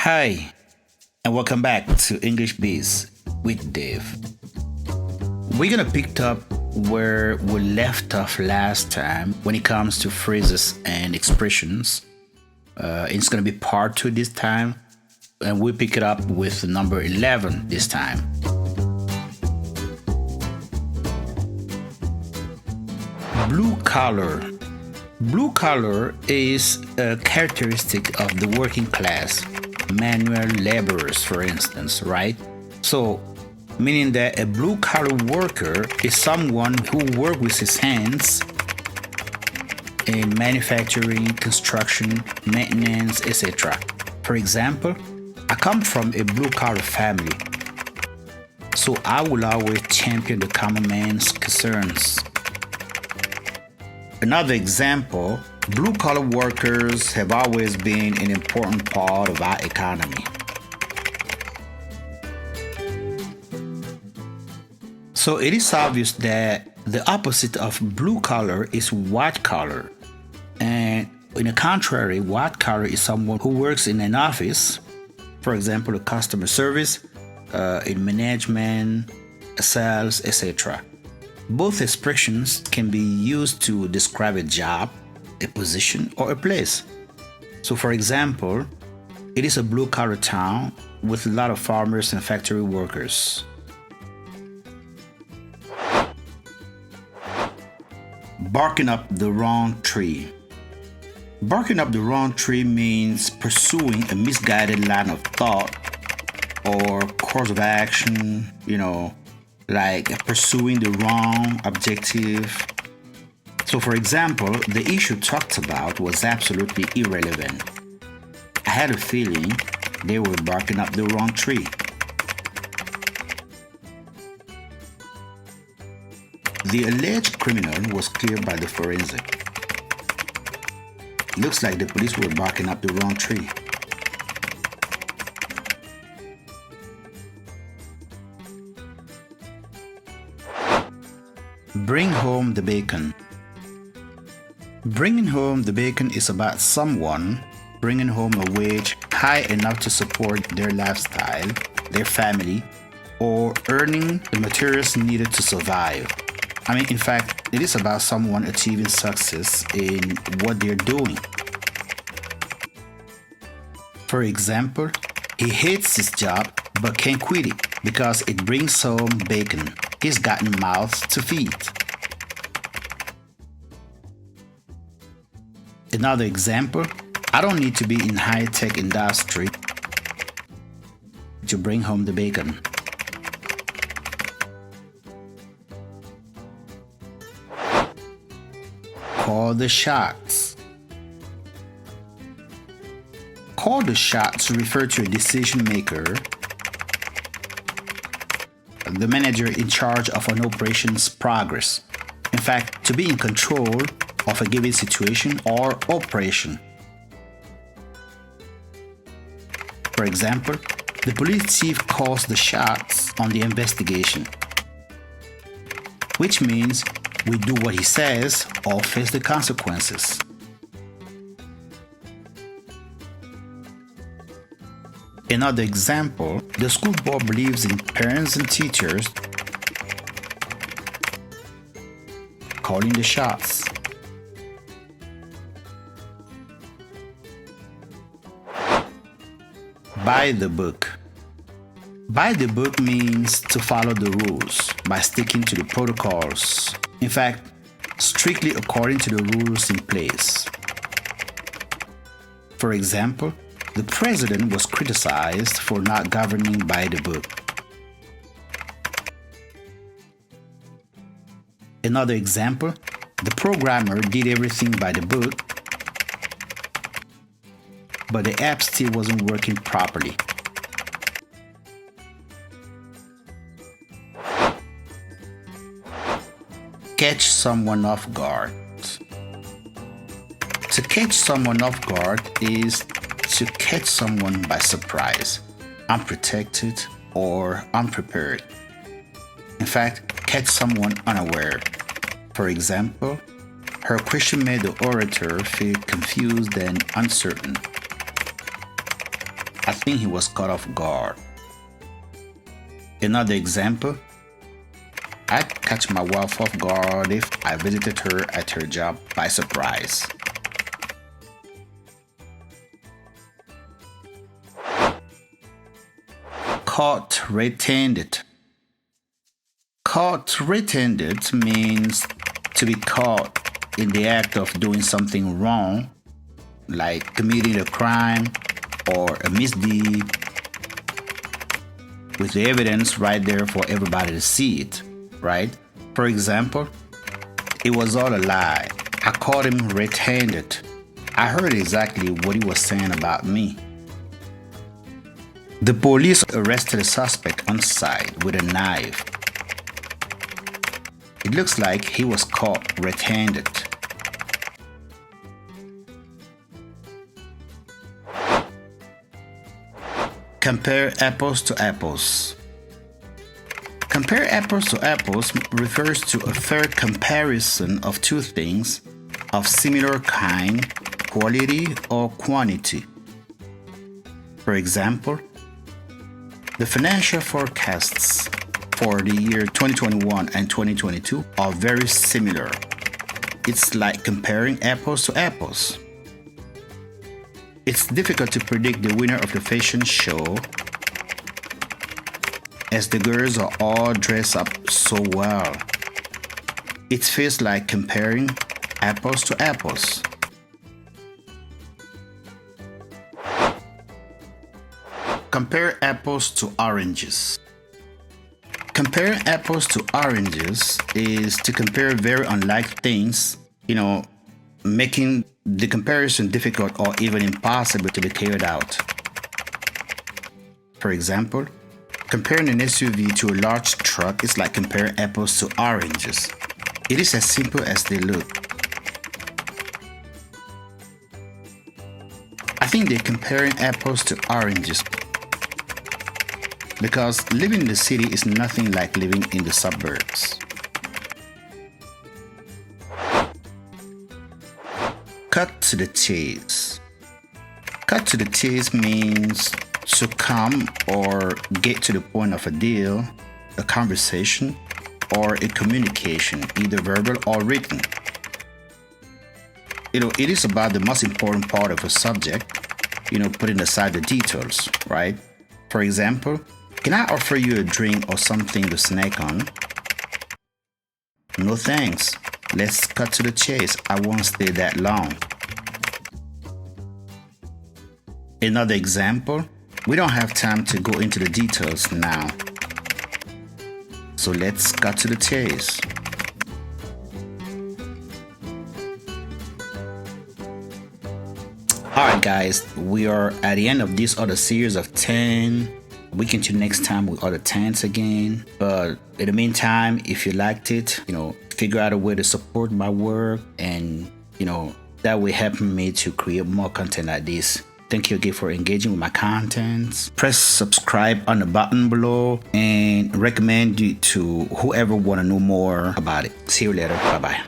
Hi, and welcome back to English Biz with Dave. We're gonna pick up where we left off last time when it comes to phrases and expressions. It's gonna be part 2 this time, and we pick it up with number 11 this time. Blue collar. Blue collar is a characteristic of the working class, manual laborers, for instance, right? So, meaning that a blue collar worker is someone who works with his hands in manufacturing, construction, maintenance, etc. For example, I come from a blue collar family, so I will always champion the common man's concerns. Another example, blue-collar workers have always been an important part of our economy. So it is obvious that the opposite of blue-collar is white-collar. And in the contrary, white-collar is someone who works in an office, for example, a customer service, in management, sales, etc. Both expressions can be used to describe a job, a position, or a place. So, for example, it is a blue-collar town with a lot of farmers and factory workers. Barking up the wrong tree. Barking up the wrong tree means pursuing a misguided line of thought or course of action, like pursuing the wrong objective. So, for example, the issue talked about was absolutely irrelevant. I had a feeling they were barking up the wrong tree. The alleged criminal was cleared by the forensic. Looks like the police were barking up the wrong tree. Bring home the bacon. Bringing home the bacon is about someone bringing home a wage high enough to support their lifestyle, their family, or earning the materials needed to survive. In fact, it is about someone achieving success in what they're doing. For example, he hates his job but can't quit it because it brings home bacon. He's gotten mouths to feed. Another example, I don't need to be in high-tech industry to bring home the bacon. Call the shots. Call the shots refer to a decision maker, the manager in charge of an operation's progress. In fact, to be in control of a given situation or operation. For example, the police chief calls the shots on the investigation, which means we do what he says or face the consequences. Another example, the school board believes in parents and teachers calling the shots. By the book. By the book means to follow the rules by sticking to the protocols. In fact, strictly according to the rules in place. For example, the president was criticized for not governing by the book. Another example, the programmer did everything by the book, but the app still wasn't working properly. Catch someone off guard. To catch someone off guard is to catch someone by surprise, unprotected or unprepared. In fact, catch someone unaware. For example, her question made the orator feel confused and uncertain. I think he was caught off guard. Another example, I'd catch my wife off guard if I visited her at her job by surprise. Caught red-handed. Caught red-handed means to be caught in the act of doing something wrong, like committing a crime or a misdeed, with the evidence right there for everybody to see it, right? For example, it was all a lie. I caught him red-handed. I heard exactly what he was saying about me. The police arrested a suspect on site with a knife. It looks like he was caught red-handed. Compare apples to apples. Compare apples to apples refers to a fair comparison of two things of similar kind, quality, or quantity. For example, the financial forecasts for the year 2021 and 2022 are very similar. It's like comparing apples to apples. It's difficult to predict the winner of the fashion show, as the girls are all dressed up so well. It feels like comparing apples to apples. Compare apples to oranges. Comparing apples to oranges is to compare very unlike things, making the comparison difficult or even impossible to be carried out. For example, comparing an SUV to a large truck is like comparing apples to oranges. It is as simple as they look. I think they're comparing apples to oranges because living in the city is nothing like living in the suburbs. Cut to the chase. Cut to the chase means to come or get to the point of a deal, a conversation, or a communication, either verbal or written. It is about the most important part of a subject, putting aside the details, right? For example, can I offer you a drink or something to snack on? No thanks. Let's cut to the chase. I won't stay that long. Another example, we don't have time to go into the details now. So let's cut to the chase. Alright guys, we are at the end of this other series of 10. We continue next time with other 10s again. But in the meantime, if you liked it, figure out a way to support my work, and that will help me to create more content like this. Thank you again for engaging with my contents. Press subscribe on the button below and recommend it to whoever want to know more about it. See you later. Bye bye.